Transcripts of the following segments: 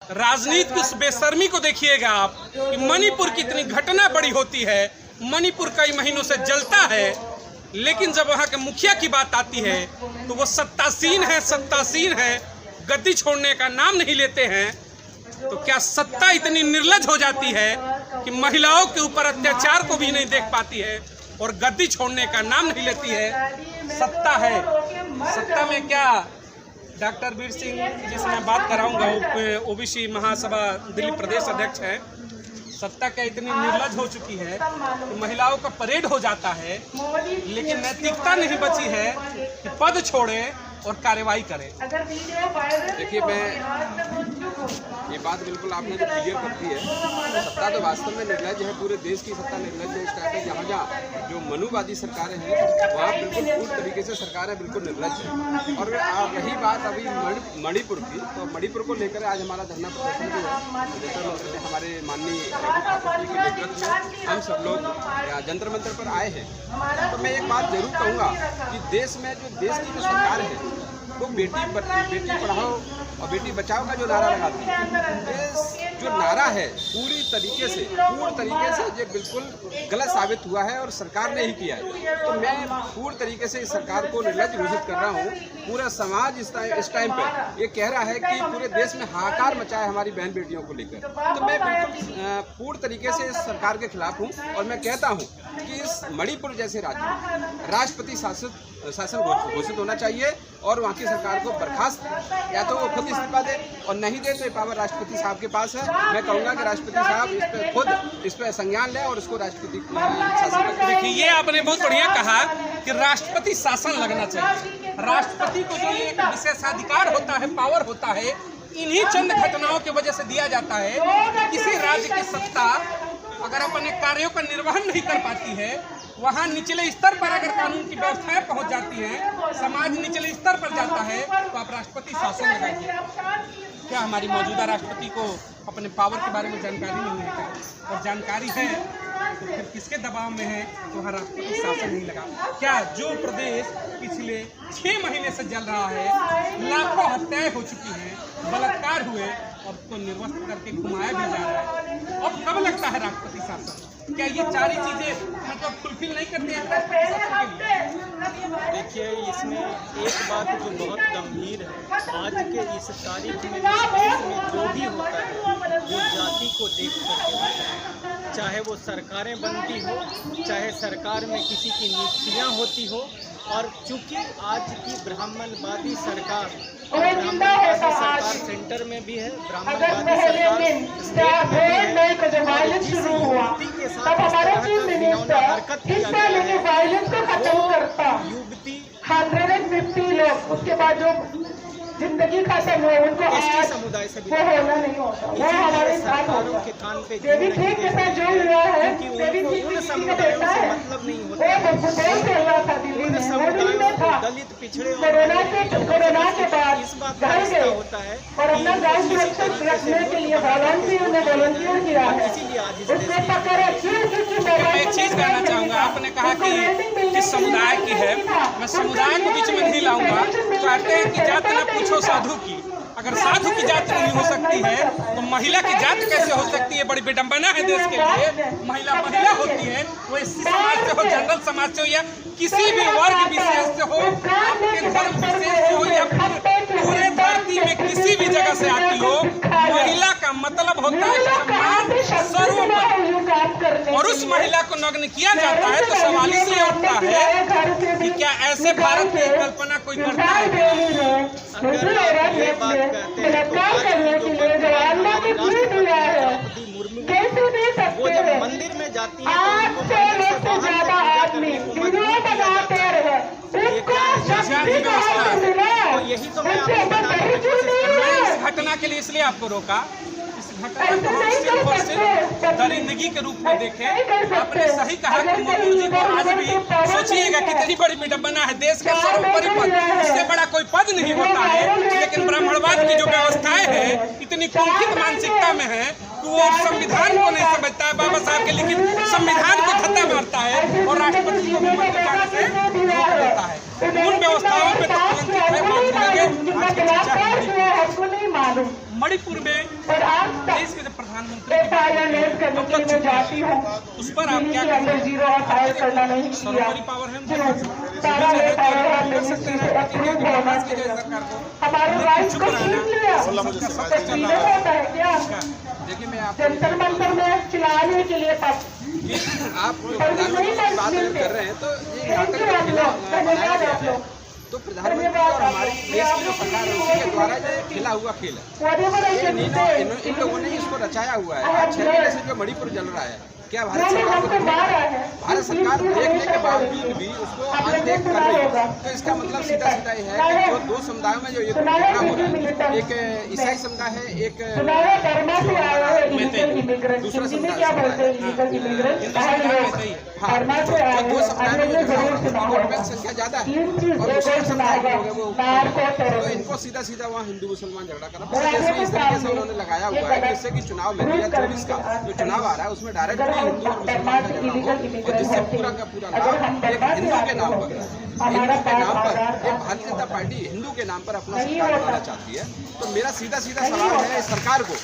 राजनीति की उस बेशर्मी को देखिएगा आप कि मणिपुर की इतनी घटना बड़ी होती है। मणिपुर कई महीनों से जलता है, लेकिन जब वहाँ के मुखिया की बात आती है तो वो सत्तासीन है, गद्दी छोड़ने का नाम नहीं लेते हैं। तो क्या सत्ता इतनी निर्लज हो जाती है कि महिलाओं के ऊपर अत्याचार को भी नहीं देख पाती है और गद्दी छोड़ने का नाम नहीं लेती है। सत्ता है, सत्ता में क्या डॉक्टर वीर सिंह जिससे मैं बात कराऊंगा, ओबीसी महासभा दिल्ली प्रदेश अध्यक्ष है। सत्ता क्या इतनी निर्लज हो चुकी है कि महिलाओं का परेड हो जाता है, लेकिन नैतिकता नहीं बची है कि पद छोड़े और कार्रवाई करें। देखिए, मैं ये बात बिल्कुल आपने जो क्लियर कर दी है, सत्ता तो वास्तव में निर्लज है। पूरे देश की सत्ता निर्लज है। इस टाइप पे जहाँ जो मनुवादी सरकारें हैं वहाँ बिल्कुल पूर्ण तरीके से सरकारें बिल्कुल निर्लज है। और रही बात अभी मणिपुर की, तो मणिपुर को लेकर आज हमारा धरना प्रदर्शन भी है। हमारे माननीय ठाकुर जी के नेतृत्व में हम सब लोग जंतर मंतर पर आए हैं। तो मैं एक बात जरूर कहूँगा कि देश में जो देश की जो सरकार है वो बेटी पढ़ाओ और बेटी बचाओ का जो नारा लगाती है, जो नारा है पूर्ण तरीके से ये बिल्कुल गलत साबित हुआ है और सरकार ने ही किया है। तो मैं पूर्ण तरीके से इस सरकार को निर्लज घोषित कर रहा हूँ। पूरा समाज इस टाइम पे ये कह रहा है कि पूरे देश में हाहाकार मचा है हमारी बहन बेटियों को लेकर। तो मैं बिल्कुल पूर्ण तरीके से इस सरकार के खिलाफ हूँ और मैं कहता हूँ कि इस मणिपुर जैसे राज्य में राष्ट्रपति शासन घोषित होना चाहिए और वहाँ की सरकार को बर्खास्त, या तो वो खुद इस्तीफा दे और नहीं दे तो ये पावर राष्ट्रपति साहब के पास है। मैं कहूँगा कि राष्ट्रपति साहब इस पर संज्ञान लें और उसको राष्ट्रपति शासन। देखिए, ये आपने बहुत बढ़िया कहा कि राष्ट्रपति शासन लगना चाहिए। राष्ट्रपति को जो एक विशेषाधिकार होता है, पावर होता है, इन्हीं चंद घटनाओं की वजह से दिया जाता है कि किसी राज्य की सत्ता अगर अपने कार्यों का निर्वहन नहीं कर पाती है, वहाँ निचले स्तर पर अगर कानून की व्यवस्थाएं पहुँच जाती हैं, समाज निचले स्तर पर जाता है, तो आप राष्ट्रपति शासन लगाइए। क्या हमारी मौजूदा राष्ट्रपति को अपने पावर के बारे में जानकारी नहीं है? और जानकारी है तो फिर किसके दबाव में है तो वहाँ राष्ट्रपति शासन नहीं लगा? क्या जो प्रदेश पिछले 6 महीने से जल रहा है, लाखों हत्याएं हो चुकी हैं, बलात्कार हुए और उसको निर्वस्त्र करके घुमाया भी जा रहा है, अब कब लगता है राष्ट्रपति शासन? क्या ये सारी चीजें मतलब फुलफिल नहीं करती हैं राष्ट्रपति शासन के लिए? देखिए, इसमें एक बात जो बहुत गंभीर है, आज के इस तारीख में इस देश में जो भी होता है वो जाति को देख करके होता है। चाहे वो सरकारें बनती हो, चाहे सरकार में किसी की नियुक्तियाँ होती हो। और चूंकि आज की ब्राह्मणवादी सरकार सेंटर में भी है, ब्राह्मणवादी सरकार स्टेट में भी है, जिस युवती के साथ इस तरह का घिनौना हरकत किया गया है, वो युवती 150 लोग उसके बाद जो जिंदगी का समय उनको एसटी समुदाय से भी होना नहीं होता। वो हमारे सरकारों के कान पे जो भी ठीक के साथ जो हुआ है, क्योंकि उनको उन समुदायों से मतलब नहीं होता है। उन समुदायों को दलित पिछड़े कोरोना के बाद इस बात का रिश्ता होता है और अपना गाँव सुरक्षित रखने के लिए वॉलंटियर किया है। इसीलिए आज इस देश की मैं एक चीज कहना चाहूँगा, आपने कहा कि किस समुदाय की है, मैं समुदाय को बीच में नहीं लाऊंगा। कहते हैं कि जात न पूछो साधु की, अगर साधु की जात नहीं हो सकती है तो महिला की जात कैसे हो सकती है? बड़ी विडंबना है देश के लिए। महिला होती है, वो एससी समाज से हो, जनरल समाज से हो, या किसी भी वर्ग विशेष से हो, आपके धर्म विशेष से हो, या पूरे धरती में किसी भी जगह से आती हो, महिला का मतलब होता है सम्मान, सर्वोपरि। और उस महिला को नग्न किया जाता है तो सवाल इसलिए उठता है कि क्या ऐसे भारत की कल्पना कोई करता है? अगर ये बात कहते हैं तो द्रौपदी मुर्मू वो जब मंदिर में जाती है तो उनको मंदिर से बाहर से पूजा करने को मजबूर किया जाता है। ये क्या है? तो यही तो मैं आपको बताने की कोशिश कर रहा हूँ। इस घटना के लिए इसलिए आपको रोका, इस घटना को हम सिर्फ और सिर्फ दरिंदगी के रूप में देखें। आपने सही कहा कि मुर्मू जी को आज भी सोचिएगा कितनी बड़ी विडंबना है, देश का सर्वोपरि पद, इससे बड़ा कोई पद नहीं होता है। लेकिन ब्राह्मणवाद की जो व्यवस्थाएं हैं इतनी कुंठित मानसिकता में है कि वो संविधान को नहीं समझता है, बाबा साहब के लिखित संविधान को धक्का मारता है और राष्ट्रपति को मंत्री जाने से रोक देता है। उन व्यवस्थाओं पे तो कलंकित है। आज की चर्चा मणिपुर में और आज तक देश के प्रधानमंत्री FIR कमेटी में जाती हूँ, उस पर आप क्या अंदर करेंगे? जीरो फाइल करना नहीं किया। सर्वोपरि पावर है सारा FIR कमेटी से अप्रूव होना चाहिए। हमारे राइट को छीन लिया, फ्रीडम होता है क्या? देखिए मैं आपको जंतर मंतर में चिल्लाने के लिए आप प्रधानमंत्री की बात अगर कर रहे हैं तो ये नाटक का खिला बनाया गया है। तो प्रधानमंत्री और हमारी देश की जो सरकार है उसी के द्वारा ये खेला हुआ खेल है। इन लोगों ने इसको रचाया हुआ है। आज 6 महीने से जो मणिपुर जल रहा है, क्या भारत सरकार को देखने भारत सरकार देखने के बावजूद भी उसको अनदेख कर रही है? तो इसका मतलब सीधा सीधा ये है कि जो 2 समुदायों में जो ये घटना हो रहा है, एक ईसाई समुदाय है, एक दूसरा समुदाय जो 2 समुदाय में संख्या ज्यादा है और मुस्लिम समुदाय के लोग हैं वो, तो इनको सीधा सीधा वहाँ हिंदू मुसलमान झगड़ा करना पूरे देश में इस तरीके से उन्होंने लगाया हुआ है जिससे कि चुनाव में 2024 का जो चुनाव आ रहा है उसमें डायरेक्टली हिंदू और मुसलमान का झगड़ा हो और जिससे पूरा का पूरा नाम एक हिंदू के नाम पर एक भारतीय जनता पार्टी हिंदू के नाम पर अपना सरकार बनाना चाहती है। तो मेरा सीधा सीधा सवाल है सरकार को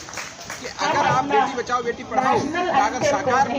कि अगर आप बेटी बचाओ बेटी पढ़ाओ अगर साकार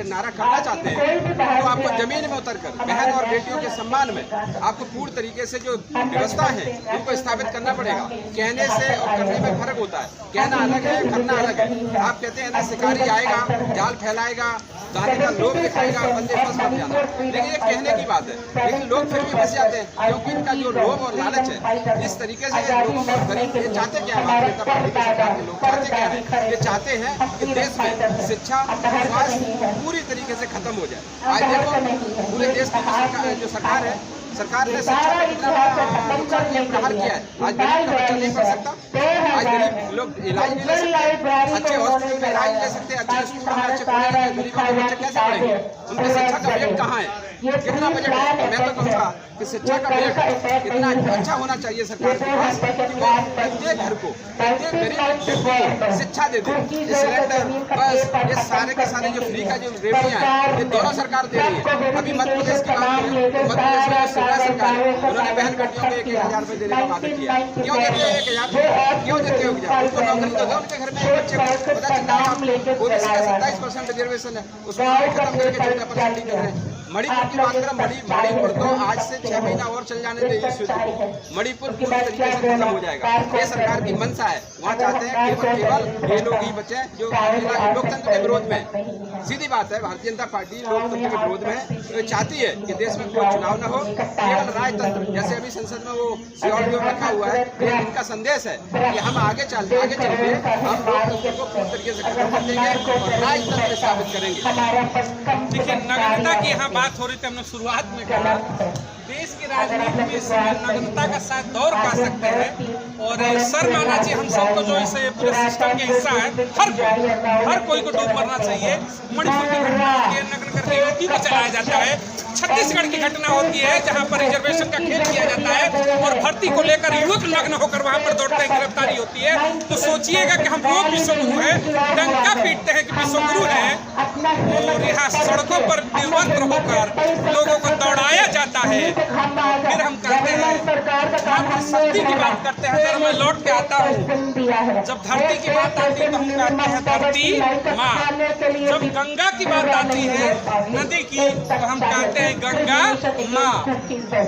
नारा करना चाहते हैं तो आपको जमीन में उतरकर बहन और बेटियों के सम्मान में आपको पूर्ण तरीके से जो व्यवस्था है उनको स्थापित करना पड़ेगा। कहने से और करने में फर्क होता है, कहना अलग है, करना अलग है। आप कहते हैं ना शिकारी आएगा, जाल फैलाएगा, दाने का लोभ दिखाएगा, बंदे फंस मत जाना, लेकिन ये कहने की बात है। लेकिन लोग फिर भी फंस जाते हैं क्योंकि इनका जो लोभ और लालच है इस तरीके से लोगों को गरीब ये चाहते क्या है, भारतीय जनता पार्टी की सरकार के लोग चाहते क्या है, ये चाहते हैं कि देश में शिक्षा स्वास्थ्य पूरी तरीके से खत्म हो जाए। आज देखो पूरे देश की जो सरकार है, सरकार ने शिक्षा पर कितना प्रहार किया है। आज गरीब का बच्चा नहीं पढ़ सकता, आज गरीब लोग इलाज नहीं ले सकते, अच्छे हॉस्पिटल में इलाज ले सकते, अच्छे स्कूल में अच्छे पढ़ेंगे, गरीबों के बच्चे कैसे पढ़ेंगे? उनकी शिक्षा का बजट कहाँ है? कितना बजट है? मैं तो कहूँगा कि शिक्षा का बजट इतना अच्छा होना चाहिए सरकार के पास कि वो प्रत्येक घर को, प्रत्येक गरीब को शिक्षा दे दे। ये सिलेंडर, बस, ये सारे के सारे जो फ्री का जो रेवड़ियाँ हैं ये दोनों सरकार दे रही है। अभी मध्य प्रदेश की बात करें, मध्य प्रदेश में शिवराज सरकार है, उन्होंने बहन बेटियों को 1,000 रुपये देने का वादा किया। क्यों देते हैं 1,000? क्यों देते हो? उनको नौकरी तो दो, उनके घर में एक बच्चे को पता चलता है ओबीसी का 27% रिजर्वेशन है, उसको खत्म करके 14% कर रहे हैं। मणिपुर की बात करें, मणिपुर तो आज से 6 महीना और चल जाने दे इस युद्ध को, मणिपुर पूरी तरीके से खत्म हो जाएगा। ये सरकार की मंशा है, वहाँ चाहते हैं केवल ये लोग ही बचे जो लोकतंत्र के विरोध में। सीधी बात है, भारतीय जनता पार्टी लोकतंत्र के विरोध में तो चाहती है कि देश में कोई चुनाव न हो, केवल राजतंत्र। जैसे अभी संसद में वो सियोल बिल रखा हुआ है, ये इनका संदेश है कि हम आगे चल के हम लोकतंत्र को पूरी तरीके से खत्म कर देंगे और राजतंत्र स्थापित करेंगे। देखिए, नग्नता की यहाँ बात हो रही थी, हमने शुरुआत में कहा देश की राजनीति में इसमें नग्नता का साथ दौर कर सकते हैं और सर माना चाहिए हम सबको जो इसे पूरे सिस्टम के हिस्सा है। हर कोई को डूब मरना चाहिए। मणिपुर की घटना होती है, नग्न करके युवती को चलाया जाता है। छत्तीसगढ़ की घटना होती है जहां पर रिजर्वेशन का खेल किया जाता है और भर्ती को लेकर युवक नग्न होकर वहां पर दौड़ते हैं, गिरफ्तारी होती है। तो सोचिएगा कि हम लोग विश्वगुरु हैं, डंका पीटते हैं कि विश्वगुरु हैं और यहाँ सड़कों पर निर्वस्त्र होकर लोगों को दौड़ाया जाता है। फिर हम कहते हैं शक्ति की बात करते हैं। अगर मैं लौट के आता हूँ, जब धरती की बात आती है तो हम कहते हैं धरती माँ। जब गंगा की बात आती है नदी की तो हम कहते हैं गंगा माँ।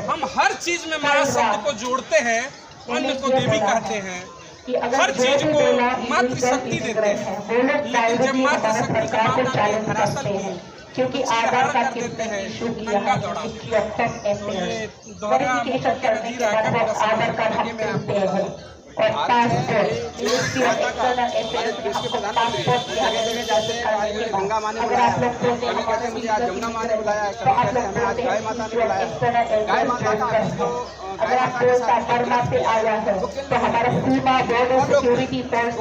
हम हर चीज में माँ शब्द को जोड़ते हैं, अन्न को देवी कहते हैं, हर चीज को मातृशक्ति देते हैं। लेकिन जब मातृशक्ति की बात आती है धरातल की, क्योंकि आधार कार्ड देते हैं नंगा दौड़ा। तो ये दोहरा आधार कार्ड में और गंगा माँ ने बुलाया, कभी कहते हैं मुझे आज जमुना माँ ने बुलाया, कभी कहते हैं हमें आज गाय माता ने बुलाया। गाय माता का तो गाय माता के साथ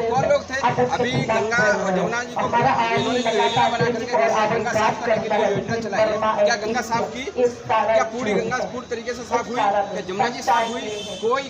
कौन लोग थे? अभी गंगा और जमुना जी को उन्होंने जो योजना बना करके गंगा साफ करने के लिए योजना चलाई है, क्या गंगा साफ की? क्या पूरी गंगा पूरी तरीके से साफ हुई? क्या जमुना जी साफ हुई? कोई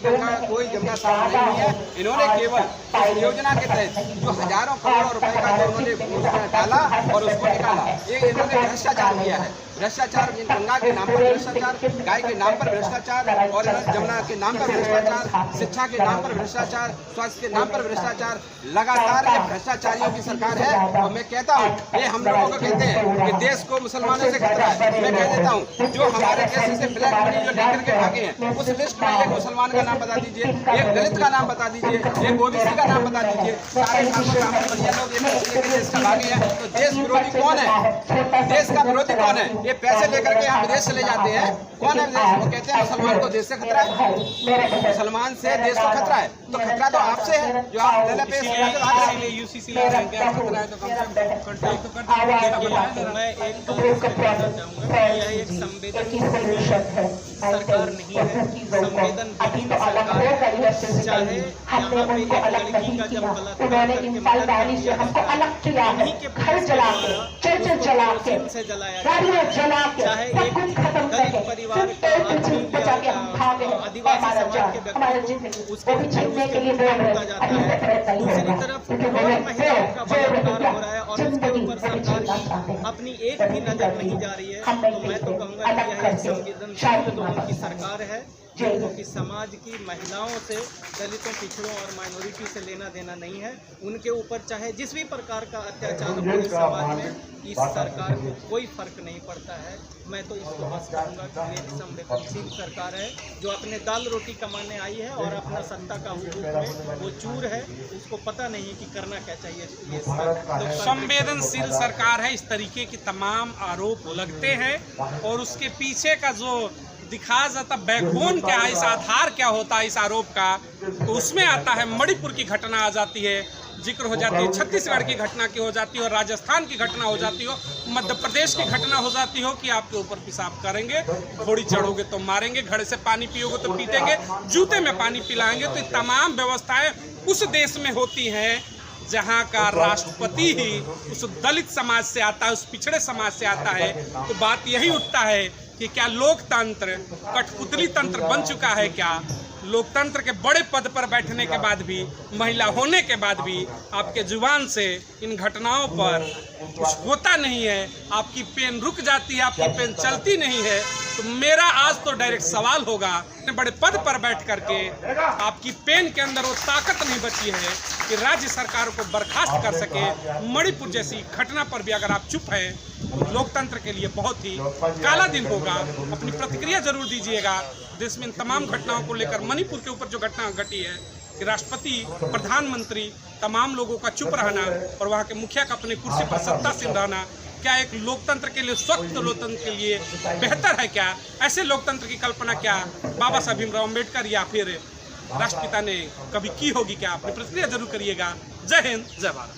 जमुना साफ नहीं है। इन्होंने केवल इस योजना के तहत जो हजारों करोड़ रुपए का जो उन्होंने डाला और उसको निकाला, ये इन्होंने भ्रष्टाचार किया है। भ्रष्टाचार, गंगा के नाम पर भ्रष्टाचार, गाय के नाम पर भ्रष्टाचार और जमुना के नाम पर भ्रष्टाचार, शिक्षा के नाम पर भ्रष्टाचार, स्वास्थ्य के नाम पर भ्रष्टाचार, लगातार ये भ्रष्टाचारियों की सरकार है। और मैं कहता हूँ ये हम लोगों को कहते हैं कि देश को मुसलमानों से खतरा है। मैं कह देता हूँ जो हमारे देश से ब्लैक मनी जो लेकर के भागे हैं उस लिस्ट में एक मुसलमान का नाम बता दीजिए, एक दलित का नाम बता दीजिए, एक ओबीसी का नाम बता दीजिए। सारे लोग देश का भागे हैं। तो देश विरोधी कौन है? देश का विरोधी कौन है? ये पैसे लेकर के यहाँ विदेश चले जाते हैं। कौन है विदेश? वो कहते हैं मुसलमान को देश से खतरा है, मुसलमान से देश को खतरा है। तो खतरा तो आपसे है जो आप इसीलिए यूसीसी खतरा है तो कम से कम कंट्रोल तो कर दीजिए। मैं एक बात कहना चाहूँगा कि यह एक संवेदनशील सरकार नहीं है, संवेदनहीन सरकार है। चाहे यहाँ पे एक लड़की का जब बलात्कार करके मर्डर कर दिया जाता है, इन्हीं के पुलिस से जलाया जाता है। चाहे एक दलित परिवार का आदमी या आदिवासी समाज के व्यक्ति उसके होता जाता है। दूसरी तरफ और महिलाओं का बलात्कार हो रहा है और उसके ऊपर सरकार की अपनी एक भी नजर नहीं जा रही है। तो मैं तो कहूँगा कि यह एक संवेदनशील लोगों की सरकार है क्योंकि समाज की महिलाओं से, दलितों, पिछड़ों और माइनॉरिटी से लेना देना नहीं है। उनके ऊपर चाहे जिस भी प्रकार का अत्याचार हो इस समाज में, इस सरकार को कोई फर्क नहीं पड़ता है। मैं तो इसको बस कहूँगा कि एक संवेदनशील सरकार है जो अपने दाल रोटी कमाने आई है और अपना सत्ता का हुकूक में वो चूर है, उसको पता नहीं कि करना क्या चाहिए। ये संवेदनशील सरकार है। इस तरीके के तमाम आरोप लगते हैं और उसके पीछे का जो दिखाया जाता बैकबोन क्या है, इस आधार क्या होता है इस आरोप का, तो उसमें आता है मणिपुर की घटना आ जाती है, जिक्र हो जाती है, छत्तीसगढ़ की घटना की हो जाती है और राजस्थान की घटना हो जाती हो, मध्य प्रदेश की घटना हो जाती हो कि आपके ऊपर पेशाब करेंगे, घोड़ी चढ़ोगे तो मारेंगे, घड़े से पानी पियोगे तो पीटेंगे, जूते में पानी पिलाएंगे। तो ये तमाम व्यवस्थाएं उस देश में होती हैं जहाँ का राष्ट्रपति ही उस दलित समाज से आता है, उस पिछड़े समाज से आता है। तो बात यही उठता है कि क्या लोकतंत्र कठपुतली तंत्र बन चुका है? क्या लोकतंत्र के बड़े पद पर बैठने के बाद भी, महिला होने के बाद भी आपके जुबान से इन घटनाओं पर कुछ होता नहीं है, आपकी पेन रुक जाती है, आपकी पेन चलती नहीं है। तो मेरा आज तो डायरेक्ट सवाल होगा, इतने बड़े पद पर बैठ करके आपकी पेन के अंदर वो ताकत नहीं बची है कि राज्य सरकार को बर्खास्त कर सके। मणिपुर जैसी घटना पर भी अगर आप चुप हैं तो लोकतंत्र के लिए बहुत ही काला दिन होगा। अपनी प्रतिक्रिया जरूर दीजिएगा। देश में इन तमाम घटनाओं को लेकर, मणिपुर के ऊपर जो घटना घटी है कि राष्ट्रपति, प्रधानमंत्री, तमाम लोगों का चुप रहना और वहाँ के मुखिया का अपनी कुर्सी पर सत्तासीन रहना, क्या एक लोकतंत्र के लिए, स्वस्थ लोकतंत्र के लिए बेहतर है? क्या ऐसे लोकतंत्र की कल्पना क्या बाबा साहब भीमराव अम्बेडकर या फिर राष्ट्रपिता ने कभी की होगी? क्या अपनी प्रतिक्रिया जरूर करिएगा। जय हिंद, जय भारत।